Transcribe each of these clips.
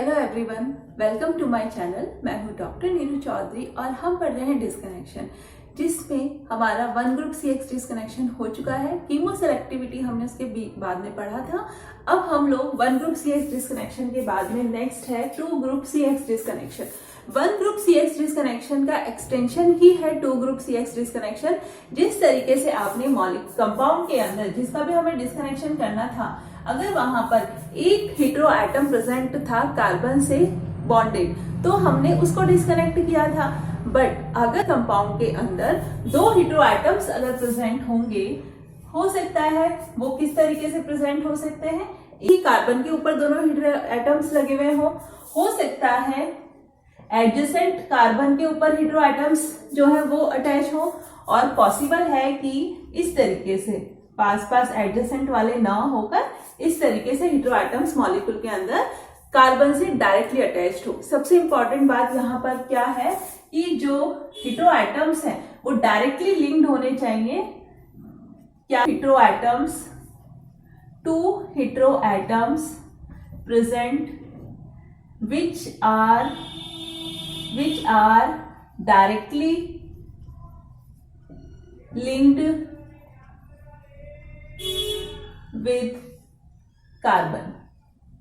Hello everyone, welcome to my channel. मैं हूं doctor Neeru Chaudhary और हम पढ़ रहे हैं डिस्कनेक्शन, जिसमें हमारा वन ग्रुप CX डिस्कनेक्शन हो चुका है। कीमो सेलेक्टिविटी हमने उसके बाद में पढ़ा था। अब हम लोग वन ग्रुप CX डिस्कनेक्शन के बाद में नेक्स्ट है two group CX disconnection. One group CX disconnection का एक्सटेंशन ही है टू ग्रुप CX डिस्कनेक्शन। जिस तरीके से आपने मॉलिक्यूल कंपाउंड के अंदर जिसका भी हमें डिस्कनेक्शन करना था, अगर वहां पर एक हेटेरो एटम प्रेजेंट था कार्बन से बॉन्डेड, तो हमने उसको डिस्कनेक्ट किया था। बट अगर कंपाउंड के अंदर दो हेटेरो एटम्स अगर प्रेजेंट होंगे, हो सकता है वो किस तरीके से प्रेजेंट हो सकते हैं, एक कार्बन के ऊपर दोनों हेटेरो एटम्स लगे हुए हो सकता है एडजेसेंट कार्बन के ऊपर हेटेरो एटम्स जो है वो अटैच हो, और पॉसिबल है कि इस तरीके से पास एडजेसेंट वाले ना होकर इस तरीके से हेटेरो एटम्स मॉलिक्यूल के अंदर कार्बन से डायरेक्टली अटैच्ड हो। सबसे इंपॉर्टेंट बात यहाँ पर क्या है कि जो हेटेरो एटम्स हैं वो डायरेक्टली लिंक्ड होने चाहिए। क्या heteroatoms, two heteroatoms present which are directly linked with carbon.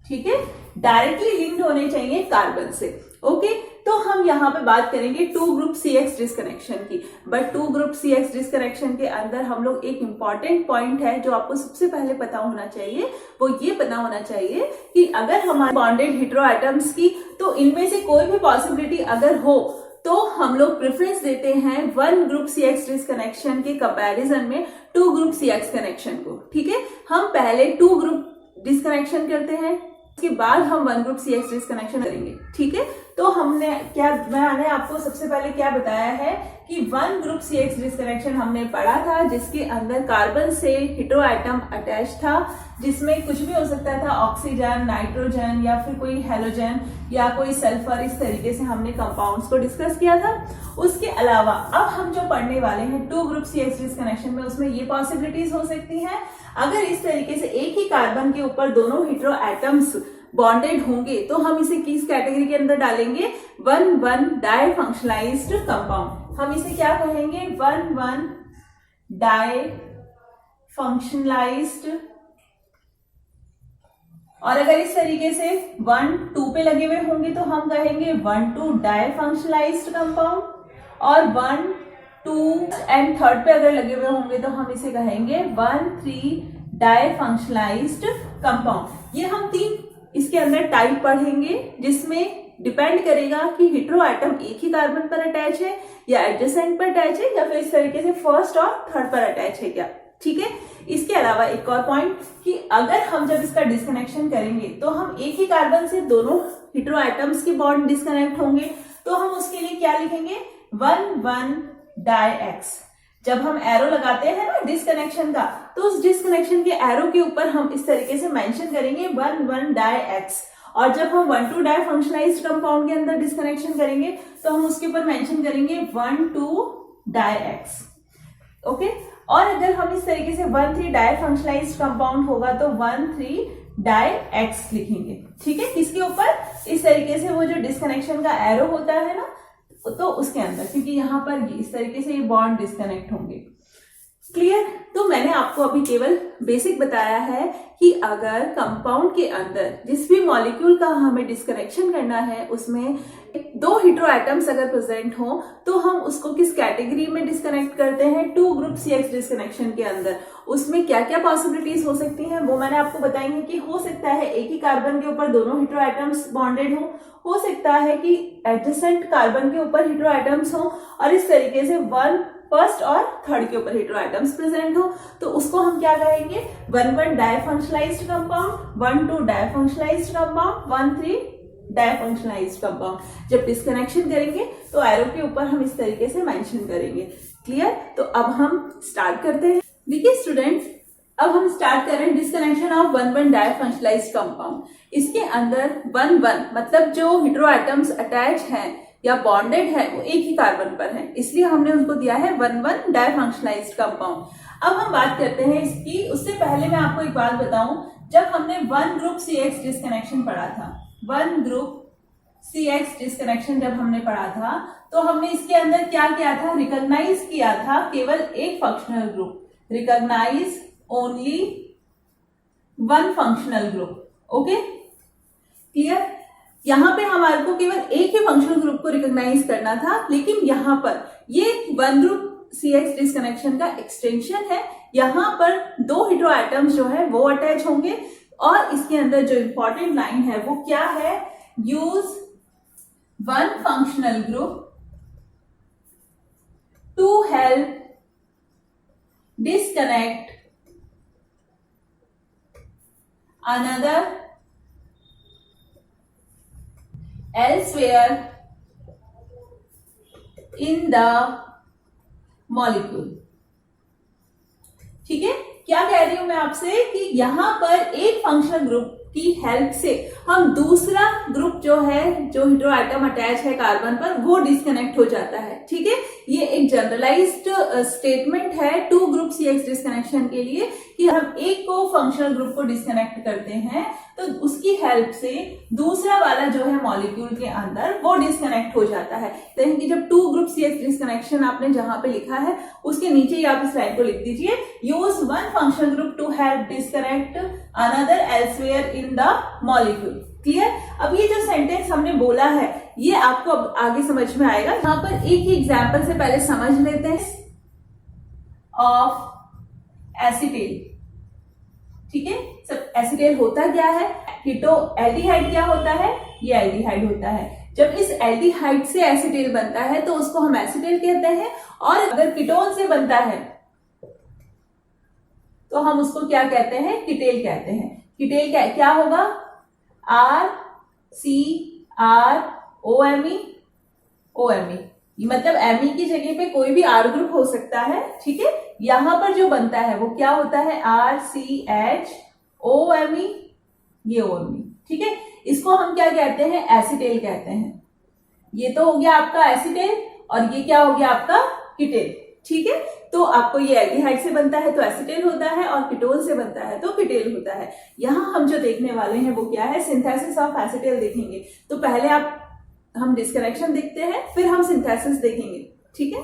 ठीक है, डायरेक्टली लिंक्ड होने चाहिए कार्बन से। ओके, तो हम यहाँ पे बात करेंगे टू ग्रुप CX डिस्कनेक्शन की। But two group CX disconnection के अंदर हम लोग एक इंपॉर्टेंट पॉइंट है जो आपको सबसे पहले पता होना चाहिए, वो ये पता होना चाहिए कि अगर हमारे बॉन्डेड हेटेरो एटम्स की, तो इनमें से कोई भी पॉसिबिलिटी अगर हो तो हम लोग प्रेफरेंस देते हैं वन ग्रुप CX डिस्कनेक्शन के कंपैरिजन में टू ग्रुप CX कनेक्शन को। ठीक है, हम पहले टू ग्रुप डिस्कनेक्शन करते हैं, उसके बाद हम वन ग्रुप CX डिस्कनेक्शन करेंगे। ठीक है, तो मैंने आपको सबसे पहले क्या बताया है कि वन ग्रुप CX डिस्कनेक्शन हमने पढ़ा था, जिसके अंदर कार्बन से हेटेरो एटम अटैच था, जिसमें कुछ भी हो सकता था, ऑक्सीजन, नाइट्रोजन या फिर कोई हेलोजन या कोई सल्फर। इस तरीके से हमने कंपाउंड्स को डिस्कस किया था। उसके अलावा अब हम जो पढ़ने वाले हैं टू ग्रुप CX डिस्कनेक्शन में, उसमें ये पॉसिबिलिटीज हो सकती हैं, अगर इस तरीके से एक ही कार्बन के ऊपर दोनों हेटेरो एटम्स बॉन्डेड होंगे तो हम इसे किस कैटेगरी के अंदर डालेंगे, वन डाई फंक्शनलाइज्ड कंपाउंड। हम इसे क्या कहेंगे, वन डाई फंक्शनलाइज्ड। और अगर इस तरीके से 1-2 पे लगे हुए होंगे तो हम कहेंगे 1-2 डाई फंक्शनलाइज्ड कंपाउंड। और 1-2 एंड थर्ड पे अगर लगे हुए होंगे तो हम इसे कहेंगे 1-3 डाई फंक्शनलाइज्ड कंपाउंड। ये हम तीन इसके अंदर टाइप पढ़ेंगे, जिसमें डिपेंड करेगा कि हेटेरो एटम एक ही कार्बन पर अटैच है या एडजेसेंट पर अटैच है या फिर इस तरीके से फर्स्ट और थर्ड पर अटैच है क्या। ठीक है, इसके अलावा एक और पॉइंट कि अगर हम जब इसका डिस्कनेक्शन करेंगे तो हम एक ही कार्बन से दोनों हेटेरो एटम्स के बॉन्ड डिस्कनेक्ट होंगे, तो हम उसके लिए क्या लिखेंगे, 1-1 डाई एक्स। जब हम एरो लगाते हैं ना डिस्कनेक्शन का, तो उस डिस्कनेक्शन के एरो के ऊपर हम इस तरीके से मेंशन करेंगे 1-1 डाई एक्स। और जब हम 1-2 डाई फंक्शनलाइज्ड कंपाउंड के अंदर डिस्कनेक्शन करेंगे तो हम उसके ऊपर मेंशन करेंगे 1-2 डाई एक्स। ओके, और अगर हम इस तरीके से 1-3 डाई फंक्शनलाइज्ड कंपाउंड होगा तो 1-3 डाई एक्स लिखेंगे। ठीक है, किसके ऊपर, इस तरीके से वो जो डिस्कनेक्शन का एरो होता है ना, तो उसके अंदर, क्योंकि यहाँ पर इस तरीके से ये बॉन्ड डिस्कनेक्ट होंगे। क्लियर। तो मैंने आपको अभी केवल बेसिक बताया है कि अगर कंपाउंड के अंदर जिस भी मॉलिक्यूल का हमें डिस्कनेक्शन करना है, उसमें दो हेटेरो एटम्स अगर प्रेजेंट हो तो हम उसको किस कैटेगरी में डिस्कनेक्ट करते हैं, टू ग्रुप CX डिस्कनेक्शन के अंदर। उसमें क्या क्या पॉसिबिलिटीज हो सकती हैं वो मैंने आपको बताई है कि हो सकता है एक ही कार्बन के ऊपर दोनों हेटेरो एटम्स बॉन्डेड हो सकता है कि एडजेसेंट कार्बन के ऊपर हेटेरो एटम्स हो, और इस तरीके से फर्स्ट और थर्ड के ऊपर हेटेरो एटम्स प्रेजेंट हो, तो उसको हम क्या कहेंगे, 1-1 di functionalized compound, 1-2 di functionalized compound, 1-3 di functionalized compound. जब डिस्कनेक्शन करेंगे तो एरो के ऊपर हम इस तरीके से मेंशन करेंगे। क्लियर। तो अब हम स्टार्ट करते हैं। देखिए स्टूडेंट्स, अब हम स्टार्ट कर रहे हैं disconnection of 1-1 di functionalized compound. इसके अंदर 1-1 मतलब जो हेटेरो एटम्स अटैच हैं या बॉन्डेड है वो एक ही कार्बन पर है, इसलिए हमने उसको दिया है 1-1 डाई फंक्शनलाइज्ड कंपाउंड। अब हम बात करते हैं इसकी। उससे पहले मैं आपको एक बात बताऊं, जब हमने वन ग्रुप CX डिस्कनेक्शन पढ़ा था, वन ग्रुप CH डिस्कनेक्शन जब हमने पढ़ा था तो हमने इसके अंदर क्या किया था, रिकॉग्नाइज किया था केवल एक functional group, recognise only one functional group. Okay clear. यहां पे हमारे को केवल एक ही फंक्शनल ग्रुप को रिकॉग्नाइज करना था, लेकिन यहां पर ये वन ग्रुप CH डिस्कनेक्शन का एक्सटेंशन है। यहां पर दो हेटेरो एटम्स जो है वो अटैच होंगे और इसके अंदर जो इंपॉर्टेंट लाइन है वो क्या है, use one functional group to help disconnect another elsewhere in the molecule। ठीक है, क्या कह रही हूं मैं आपसे कि यहां पर एक फंक्शनल ग्रुप की हेल्प से हम दूसरा ग्रुप जो है, जो हेटेरो एटम अटैच है कार्बन पर, वो डिस्कनेक्ट हो जाता है। ठीक है, ये एक जनरलाइज्ड स्टेटमेंट है टू ग्रुप CH डिस्कनेक्शन के लिए कि हम एक को फंक्शनल ग्रुप को डिस्कनेक्ट करते हैं तो उसकी हेल्प से दूसरा वाला जो है मॉलिक्यूल के अंदर वो डिस्कनेक्ट हो जाता है। तो कि जब टू ग्रुप CH डिस्कनेक्शन आपने जहां पे लिखा है उसके नीचे ही आप इस लाइन को लिख दीजिए, use one functional group to help disconnect another elsewhere in the molecule. Clear. अब ये जो सेंटेंस हमने बोला है ये आपको अब आगे समझ में आएगा। यहां पर एक ही एग्जाम्पल से पहले समझ लेते हैं ऑफ एसिटेल। ठीक है, सब एसिटेल होता क्या है, कीटो एल्डिहाइड क्या होता है, ये एल्डिहाइड होता है। जब इस एल्डिहाइड से एसिटेल बनता है तो उसको हम एसिटेल कहते हैं, और अगर कीटोन से बनता है तो हम उसको क्या कहते हैं, कीटेल कहते हैं। कीटेल क्या होगा, RCROMe OMe, मतलब एमी की जगह पे कोई भी आर ग्रुप हो सकता है। ठीक है, यहां पर जो बनता है वो क्या होता है, RCHOMe, ये OMe। ठीक है, इसको हम क्या कहते हैं, एसिटेल कहते हैं। ये तो हो गया आपका एसिटेल और ये क्या हो गया आपका कीटेल। ठीक है, तो आपको ये एल्डिहाइड से बनता है तो एसिटेल होता है और कीटोन से बनता है तो कीटेल होता है। यहां हम जो देखने वाले हैं वो क्या है, सिंथेसिस ऑफ एसिटेल देखेंगे। तो पहले हम डिस्कनेक्शन देखते हैं, फिर हम सिंथेसिस देखेंगे। ठीक है,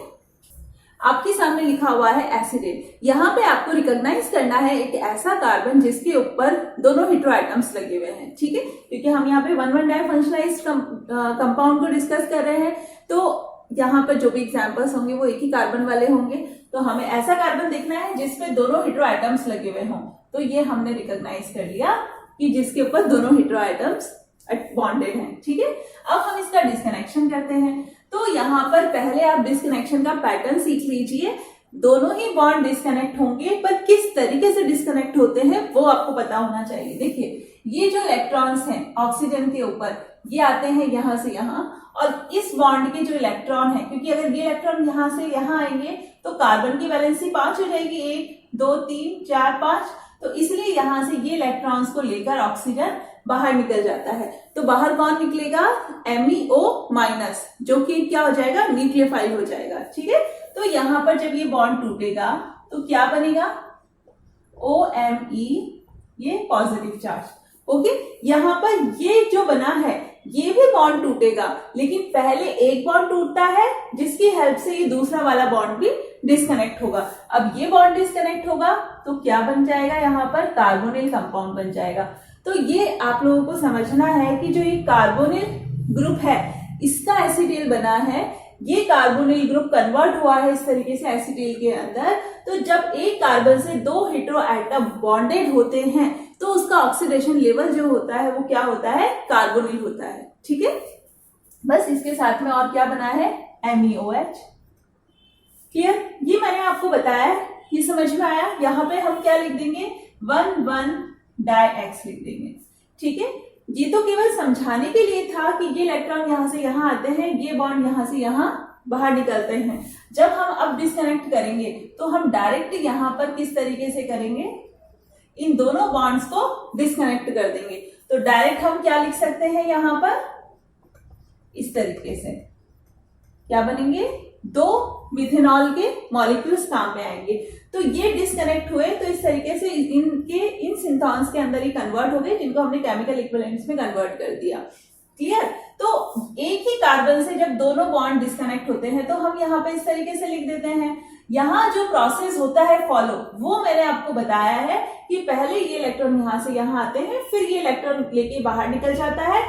आपके सामने लिखा हुआ है एसिटेल। यहां पे आपको रिकॉग्नाइज करना है एक ऐसा कार्बन जिसके ऊपर दोनों हेटेरो एटम्स लगे हुए हैं। ठीक है, क्योंकि हम यहाँ पे 1,1 डाइफंक्शनलाइज्ड कंपाउंड को डिस्कस कर रहे हैं, तो यहाँ पर जो भी एग्जांपल्स होंगे वो एक ही कार्बन वाले होंगे। तो हमें ऐसा कार्बन देखना है जिसपे दोनों हेटेरो एटम्स लगे हुए हों। तो ये हमने रिकॉग्नाइज कर लिया कि जिसके ऊपर दोनों हेटेरो एटम्स बॉन्डेड हैं। ठीक है, अब हम इसका डिस्कनेक्शन करते हैं। तो यहाँ पर पहले आप डिस्कनेक्शन का पैटर्न सीख लीजिए। दोनों ही बॉन्ड डिस्कनेक्ट होंगे, पर किस तरीके से डिस्कनेक्ट होते हैं वो आपको पता होना चाहिए। देखिए, ये जो इलेक्ट्रॉन्स हैं ऑक्सीजन के ऊपर, ये आते हैं यहां से यहां, और इस बॉन्ड के जो इलेक्ट्रॉन है, क्योंकि अगर ये इलेक्ट्रॉन यहां से यहां आएंगे तो कार्बन की वैलेंसी 5 हो जाएगी, 1 2 3 4 5। तो इसलिए यहां से ये इलेक्ट्रॉन्स को लेकर ऑक्सीजन बाहर निकल जाता है। तो बाहर कौन निकलेगा, MEO-, जो कि क्या हो जाएगा, न्यूक्लियोफाइल हो जाएगा। ठीक है, तो यहां पर जब ये बॉन्ड टूटेगा तो क्या बनेगा, OMe, ये पॉजिटिव चार्ज। ओके, यहां पर ये जो बना है ये भी बॉन्ड टूटेगा, लेकिन पहले एक बॉन्ड टूटता है जिसकी हेल्प से ये दूसरा वाला बॉन्ड भी डिस्कनेक्ट होगा। अब ये बॉन्ड डिस्कनेक्ट होगा तो क्या बन जाएगा, यहाँ पर कार्बोनिल कंपाउंड बन जाएगा। तो ये आप लोगों को समझना है कि जो ये कार्बोनिल ग्रुप है इसका एसिटेल बना है, ये कार्बोनिल ग्रुप कन्वर्ट हुआ है इस तरीके से एसिटेल के अंदर। तो जब एक कार्बन से दो हेटेरो एटम बॉन्डेड होते हैं तो उसका ऑक्सीडेशन लेवल जो होता है वो क्या होता है, कार्बोनिल होता है। ठीक है, बस इसके साथ में और क्या बना है, MEOH। क्लियर, ये मैंने आपको बताया, ये समझ में आया। यहां पे हम क्या लिख देंगे, 1,1-डाइX लिख देंगे। ठीक है, ये तो केवल समझाने के लिए था कि ये इलेक्ट्रॉन यहां से यहां आते हैं, ये बॉन्ड यहां से यहां बाहर निकलते हैं। जब हम अब डिस्कनेक्ट करेंगे तो हम डायरेक्ट यहां पर किस तरीके से करेंगे, इन दोनों बॉन्ड्स को डिस्कनेक्ट कर देंगे। तो डायरेक्ट हम क्या लिख सकते हैं, यहां पर इस तरीके से क्या बनेंगे, दो मिथेनॉल के मॉलिक्यूल्स काम में आएंगे। तो ये डिस्कनेक्ट हुए तो इस तरीके से इन सिंथॉन्स के अंदर ही कन्वर्ट हो गए, जिनको हमने केमिकल इक्विवेलेंट्स में कन्वर्ट कर दिया। क्लियर? तो एक ही कार्बन से जब दोनों बॉन्ड डिस्कनेक्ट होते हैं तो हम यहाँ पे इस तरीके से लिख देते हैं। यहाँ जो प्रोसेस होता है फॉलो, वो मैंने आपको बताया है कि पहले ये इलेक्ट्रॉन यहाँ से यहाँ आते हैं, फिर ये इलेक्ट्रॉन लेके बाहर निकल जाता है,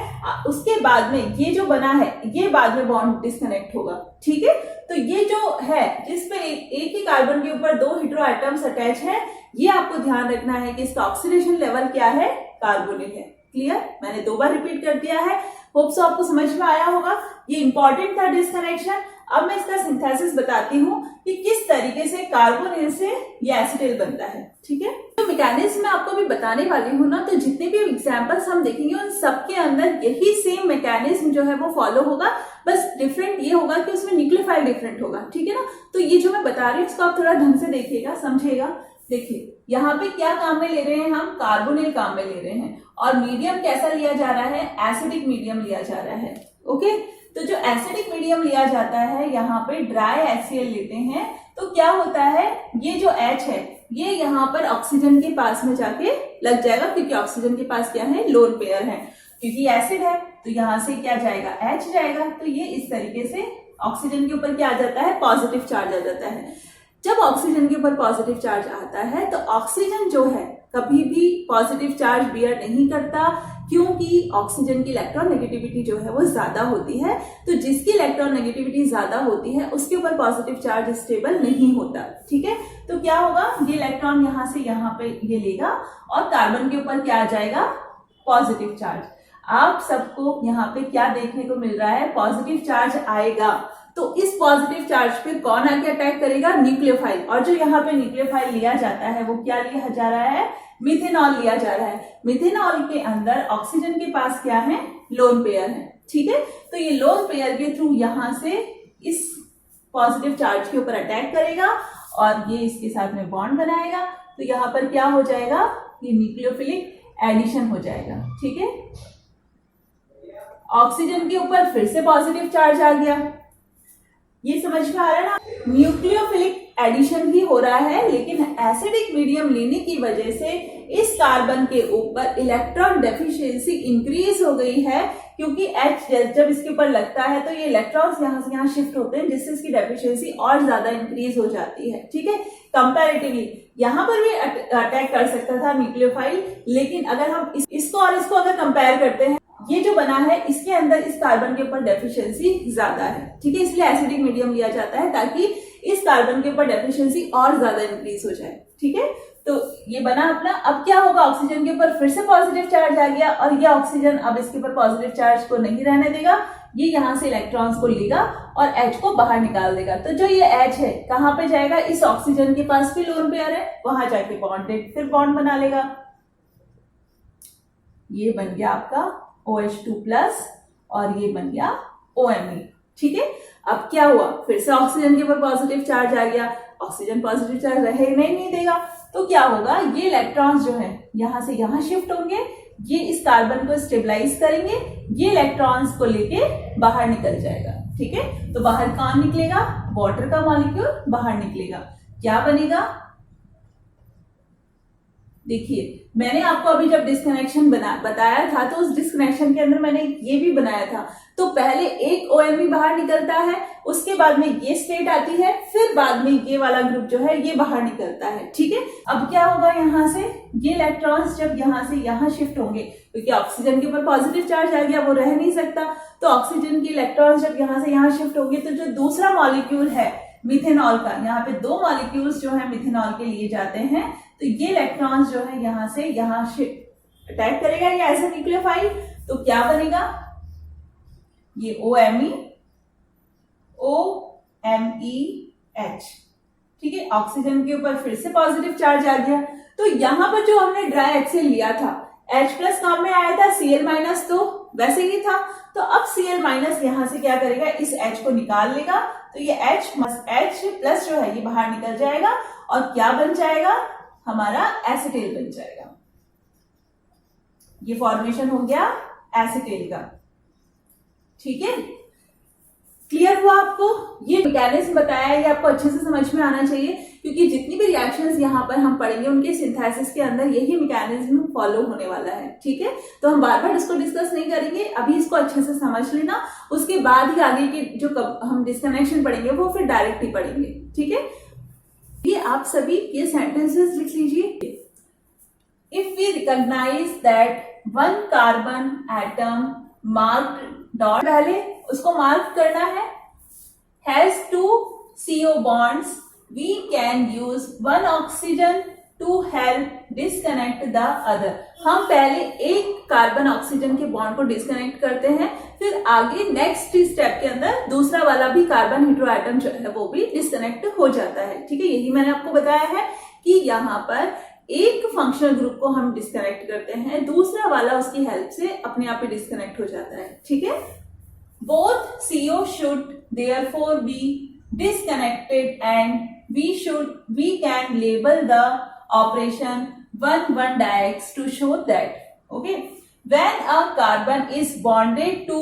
उसके बाद में ये जो बना है ये बाद में बॉन्ड डिस्कनेक्ट होगा। ठीक है? तो ये जो है जिसपे एक ही कार्बन के ऊपर दो हेटेरो एटम्स अटैच है, ये आपको ध्यान रखना है कि इसका ऑक्सीडेशन लेवल क्या है, कार्बोनिल है। क्लियर? मैंने 2 बार रिपीट कर दिया है, होप सो आपको समझ में आया होगा। ये इंपॉर्टेंट था डिस्कनेक्शन। अब मैं इसका सिंथेसिस बताती हूँ कि किस तरीके से कार्बोनिल से ये एसिटिल बनता है। ठीक है? तो मैकेनिज्म मैं आपको भी बताने वाली हूँ ना, तो जितने भी एग्जांपल्स हम देखेंगे उन सबके अंदर यही सेम मैकेनिज्म जो है वो फॉलो होगा, बस डिफरेंट ये होगा कि उसमें न्यूक्लियोफाइल डिफरेंट होगा। ठीक है ना? तो ये जो मैं बता रही हूँ इसको आप थोड़ा ढंग से देखिएगा, समझिएगा। देखिए यहाँ पे क्या काम में ले रहे हैं हम, कार्बोनिल काम में ले रहे हैं, और मीडियम कैसा लिया जा रहा है, एसिडिक मीडियम लिया जा रहा है। ओके? तो जो एसिडिक मीडियम लिया जाता है, यहाँ पे ड्राई HCl लेते हैं, तो क्या होता है, ये जो H है ये यहाँ पर ऑक्सीजन के पास में जाके लग जाएगा, क्योंकि ऑक्सीजन के पास क्या है, लोन पेयर है, क्योंकि एसिड है तो यहाँ से क्या जाएगा, H जाएगा। तो ये इस तरीके से ऑक्सीजन के ऊपर क्या आ जाता है, पॉजिटिव चार्ज आ जाता है। जब ऑक्सीजन के ऊपर पॉजिटिव चार्ज आता है तो ऑक्सीजन जो है कभी भी पॉजिटिव चार्ज बियर नहीं करता, क्योंकि ऑक्सीजन की इलेक्ट्रॉन नेगेटिविटी जो है वो ज्यादा होती है। तो जिसकी इलेक्ट्रॉन नेगेटिविटी ज्यादा होती है उसके ऊपर पॉजिटिव चार्ज स्टेबल नहीं होता। ठीक है? तो क्या होगा, ये इलेक्ट्रॉन यहाँ से यहाँ पे ये लेगा और कार्बन के ऊपर क्या आ जाएगा, पॉजिटिव चार्ज। आप सबको यहाँ पे क्या देखने को मिल रहा है, पॉजिटिव चार्ज आएगा। तो इस पॉजिटिव चार्ज पे कौन आके अटैक करेगा, न्यूक्लियोफाइल। और जो यहाँ पे न्यूक्लियोफाइल लिया जाता है वो क्या लिया जा रहा है, मिथेनॉल लिया जा रहा है। मिथेनॉल के अंदर ऑक्सीजन के पास क्या है, लोन पेयर है। ठीक है? तो ये लोन पेयर के थ्रू यहाँ से इस पॉजिटिव चार्ज के ऊपर अटैक करेगा और ये इसके साथ में बॉन्ड बनाएगा। तो यहाँ पर क्या हो जाएगा, ये न्यूक्लियोफिलिक एडिशन हो जाएगा। ठीक है? ऑक्सीजन के ऊपर फिर से पॉजिटिव चार्ज आ गया, ये समझ में आ रहा है ना, न्यूक्लियोफिलिक एडिशन ही हो रहा है, लेकिन एसिडिक मीडियम लेने की वजह से इस कार्बन के ऊपर इलेक्ट्रॉन डेफिशिएंसी इंक्रीज हो गई है, क्योंकि H जब इसके ऊपर लगता है तो ये इलेक्ट्रॉन्स यहाँ से यहाँ शिफ्ट होते हैं, जिससे इसकी डेफिशिएंसी और ज्यादा इंक्रीज हो जाती है। ठीक है? कंपैरेटिवली यहाँ पर भी अटैक कर सकता था न्यूक्लियोफाइल, लेकिन अगर हम इसको और इसको अगर कंपेयर करते हैं, ये जो बना है इसके अंदर इस कार्बन के ऊपर डेफिशिएंसी ज्यादा है। ठीक है? इसलिए एसिडिक मीडियम लिया जाता है ताकि इस कार्बन के ऊपर डेफिशिएंसी और ज्यादा इंक्रीज हो जाए। ठीक है? तो ये बना अपना। अब क्या होगा, ऑक्सीजन के ऊपर फिर से पॉजिटिव चार्ज आ गया और ये ऑक्सीजन अब इसके ऊपर पॉजिटिव चार्ज को नहीं रहने देगा, ये यहाँ से इलेक्ट्रॉन्स को लेगा और H को बाहर निकाल देगा। तो जो ये H है कहाँ पे जाएगा, इस ऑक्सीजन के पास भी लोन पेयर है, वहां जाके बॉन्डेड फिर बॉन्ड बना लेगा। ये बन गया आपका OH2+ और ये बन गया OMe। ठीक है? अब क्या हुआ, फिर से ऑक्सीजन के ऊपर पॉजिटिव चार्ज आ गया, ऑक्सीजन पॉजिटिव चार्ज रहे नहीं देगा, तो क्या होगा, ये इलेक्ट्रॉन्स जो है यहां से यहां शिफ्ट होंगे, ये इस कार्बन को स्टेबलाइज करेंगे, ये इलेक्ट्रॉन्स को लेके बाहर निकल जाएगा। ठीक है? तो बाहर कौन निकलेगा, वाटर का मॉलिक्यूल बाहर निकलेगा। क्या बनेगा, देखिए मैंने आपको अभी जब डिस्कनेक्शन बताया था तो उस डिस्कनेक्शन के अंदर मैंने ये भी बनाया था। तो पहले एक OMe बाहर निकलता है, उसके बाद में ये स्टेट आती है, फिर बाद में ये वाला ग्रुप जो है ये बाहर निकलता है। ठीक है? अब क्या होगा, यहाँ से ये इलेक्ट्रॉन्स जब यहाँ से यहाँ शिफ्ट होंगे, क्योंकि ऑक्सीजन के ऊपर पॉजिटिव चार्ज आ गया, वो रह नहीं सकता, तो ऑक्सीजन के इलेक्ट्रॉन्स जब यहाँ से यहाँ शिफ्ट होंगे तो जो दूसरा मॉलिक्यूल है मिथेनॉल का, यहाँ पे 2 मॉलिक्यूल्स जो है मिथेनॉल के लिए जाते हैं, तो ये इलेक्ट्रॉन्स जो है यहाँ से यहाँ अटैक करेगा ये ऐसा न्यूक्लियोफाइल, तो क्या बनेगा, ये OMe OMeH। ठीक है? ऑक्सीजन के ऊपर फिर से पॉजिटिव चार्ज आ गया, तो यहाँ पर जो हमने ड्राई HCl लिया था, H+ काम में आया था, Cl- तो वैसे ही था, तो अब Cl- यहाँ से क्या करेगा, इस H को निकाल लेगा, तो ये H+ जो है ये बाहर निकल जाएगा और क्या बन जाएगा, हमारा एसिटेल बन जाएगा। ये फॉर्मेशन हो गया एसिटेल का। ठीक है? क्लियर हुआ आपको? ये मैकेनिज्म बताया है, ये आपको अच्छे से समझ में आना चाहिए, क्योंकि जितनी भी रिएक्शंस यहाँ पर हम पढ़ेंगे उनके सिंथेसिस के अंदर यही मैकेनिज्म फॉलो होने वाला है। ठीक है, तो हम बार बार इसको डिस्कस नहीं करेंगे, अभी इसको अच्छे से समझ लेना, उसके बाद ही आगे के जो हम डिस्कनेक्शन पढ़ेंगे वो फिर डायरेक्ट ही पढ़ेंगे। ठीक है, ये आप सभी ये सेंटेंसेस लिख लीजिए। If we recognise that one carbon atom marked dot, पहले उसको मार्क करना है, has 2 CO bonds, we can use one oxygen to help disconnect the other। हम पहले एक कार्बन ऑक्सीजन के बॉन्ड को डिस्कनेक्ट करते हैं, फिर आगे नेक्स्ट स्टेप के अंदर दूसरा वाला भी कार्बन हेटेरोएटम जो है वो भी डिस्कनेक्ट हो जाता है। ठीक है, यही मैंने आपको बताया है कि यहाँ पर एक फंक्शनल ग्रुप को हम डिस्कनेक्ट करते हैं, दूसरा वाला उसकी हेल्प से अपने आप ही डिस्कनेक्ट हो जाता है। ठीक है, both CO should therefore be disconnected and we can label the operation 1,1-diox to show that, okay, when a carbon is bonded to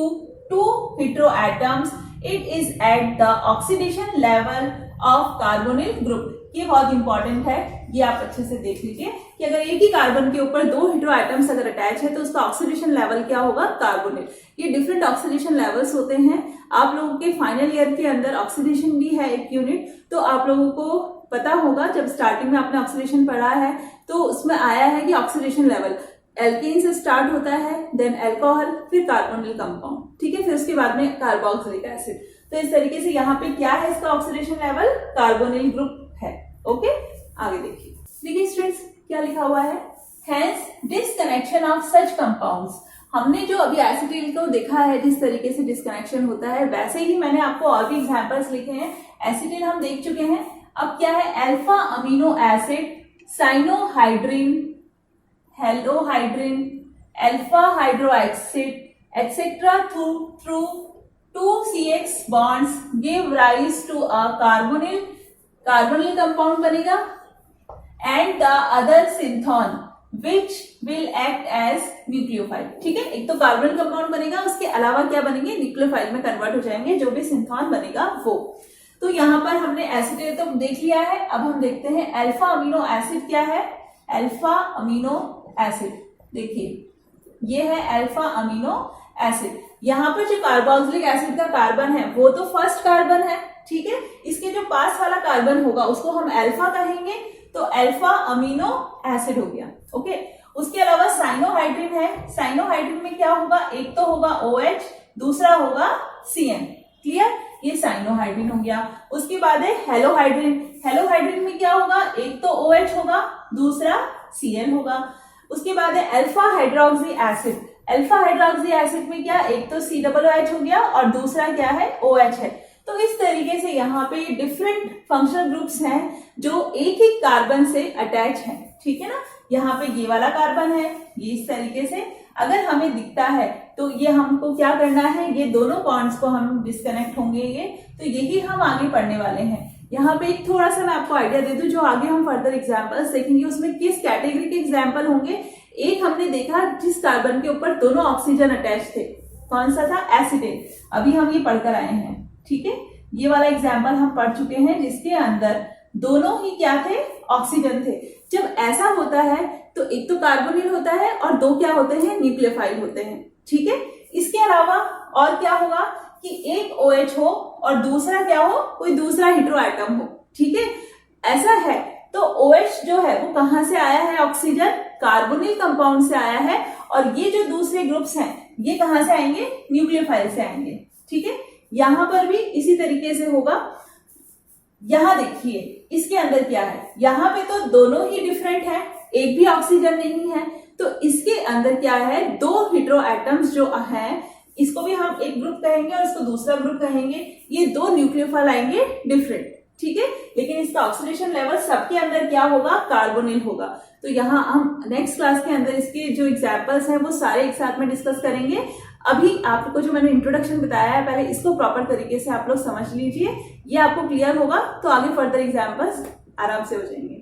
2 heteroatoms it is at the oxidation level of carbonyl group। ये बहुत important है, ये आप अच्छे से देख लीजिए कि अगर एक ही कार्बन के ऊपर 2 हेटेरोएटम्स अगर अटैच है तो उसका ऑक्सीडेशन लेवल क्या होगा, कार्बोनिल। ये डिफरेंट ऑक्सीडेशन लेवल्स होते हैं। आप लोगों के फाइनल ईयर के अंदर ऑक्सीडेशन भी है एक यूनिट, तो आप लोगों को पता होगा, जब स्टार्टिंग में आपने ऑक्सीडेशन पढ़ा है तो उसमें आया है कि ऑक्सीडेशन लेवल एल्केन से स्टार्ट होता है, देन अल्कोहल, फिर कार्बोनिल कंपाउंड। ठीक है, फिर उसके बाद में कार्बोक्सिलिक एसिड। तो इस तरीके से यहाँ पे क्या है इसका ऑक्सीडेशन लेवल, कार्बोनिल ग्रुप है। ओके, आगे देखिए स्टूडेंट्स क्या लिखा हुआ है, hence disconnection of such compounds. हमने जो अभी एसिटिल को देखा है जिस तरीके से डिस्कनेक्शन होता है, वैसे ही मैंने आपको और भी एग्जांपल्स लिखे हैं। एसिटिल हम देख चुके हैं, अब क्या है, alpha amino acid, cyanohydrin, halohydrin, alpha hydroxide etcetera through 2CX bonds give rise to a carbonyl compound बनेगा, and the other synthon which will act as nucleophile। ठीक है, एक तो कार्बोनिल कंपाउंड बनेगा, उसके अलावा क्या बनेंगे, न्यूक्लियोफाइल में कन्वर्ट हो जाएंगे, जो भी सिंथॉन बनेगा वो। तो यहाँ पर हमने एसिड तो देख लिया है, अब हम देखते हैं अल्फा अमीनो एसिड क्या है। अल्फा अमीनो एसिड देखिए, ये है अल्फा अमीनो एसिड। यहाँ पर जो कार्बोक्सिलिक एसिड का कार्बन है वो तो फर्स्ट कार्बन है। ठीक है, इसके जो पास वाला कार्बन होगा उसको हम अल्फा कहेंगे, तो अल्फा अमीनो एसिड हो गया। ओके, उसके अलावा साइनोहाइड्रिन है, साइनोहाइड्रिन में क्या होगा, एक तो होगा OH, दूसरा होगा CN। क्लियर, ये साइनोहाइड्रिन हो गया। उसके बाद है हेलोहाइड्रिन, हेलोहाइड्रिन में क्या होगा, एक तो OH होगा, दूसरा CN होगा। उसके बाद है alpha hydroxy acid, alpha hydroxy acid में क्या, एक तो COOH हो गया और दूसरा क्या है, OH है। तो इस तरीके से यहाँ पे डिफरेंट फंक्शनल ग्रुप्स हैं जो एक ही कार्बन से अटैच हैं। ठीक है ना, यहाँ पे ये वाला कार्बन है, ये इस तरीके से अगर हमें दिखता है तो ये हमको क्या करना है, ये दोनों बॉन्ड्स को हम डिस्कनेक्ट होंगे ये, तो यही हम आगे पढ़ने वाले हैं। यहाँ पे एक थोड़ा सा मैं आपको आइडिया दे दूं, जो आगे हम फर्दर एग्जाम्पल्स देखेंगे उसमें किस कैटेगरी के एग्जाम्पल होंगे। एक हमने देखा जिस कार्बन के ऊपर दोनों ऑक्सीजन अटैच थे, कौन सा था, एसिटेट, अभी हम ये पढ़कर आए हैं। ठीक है, ये वाला एग्जाम्पल हम पढ़ चुके हैं जिसके अंदर दोनों ही क्या थे, ऑक्सीजन थे। जब ऐसा होता है तो एक तो कार्बोनिल होता है और दो क्या होते हैं, न्यूक्लियोफाइल होते हैं। ठीक है, इसके अलावा और क्या होगा कि एक OH हो और दूसरा क्या हो, कोई दूसरा हेटेरोएटम हो। ठीक है, ऐसा है तो OH जो है वो कहां से आया है, ऑक्सीजन, कार्बोनिल कंपाउंड से आया है, और ये जो दूसरे ग्रुप्स हैं ये कहां से आएंगे, न्यूक्लियोफाइल से आएंगे। ठीक है, यहां पर भी इसी तरीके से होगा। यहां देखिए इसके अंदर क्या है, यहाँ पे तो दोनों ही डिफरेंट है, एक भी ऑक्सीजन नहीं है, तो इसके अंदर क्या है, दो हेटेरोएटम्स जो हैं, इसको भी हम एक ग्रुप कहेंगे और इसको दूसरा ग्रुप कहेंगे। ये दो न्यूक्लियोफाइल आएंगे डिफरेंट। ठीक है, लेकिन इसका ऑक्सीडेशन लेवल सबके अंदर क्या होगा, कार्बोनिल होगा। तो यहाँ हम नेक्स्ट क्लास के अंदर इसके जो एग्जाम्पल्स हैं वो सारे एक साथ में डिस्कस करेंगे। अभी आपको जो मैंने इंट्रोडक्शन बताया है, पहले इसको प्रॉपर तरीके से आप लोग समझ लीजिए, ये आपको क्लियर होगा तो आगे फर्दर एग्जाम्पल्स आराम से हो जाएंगे।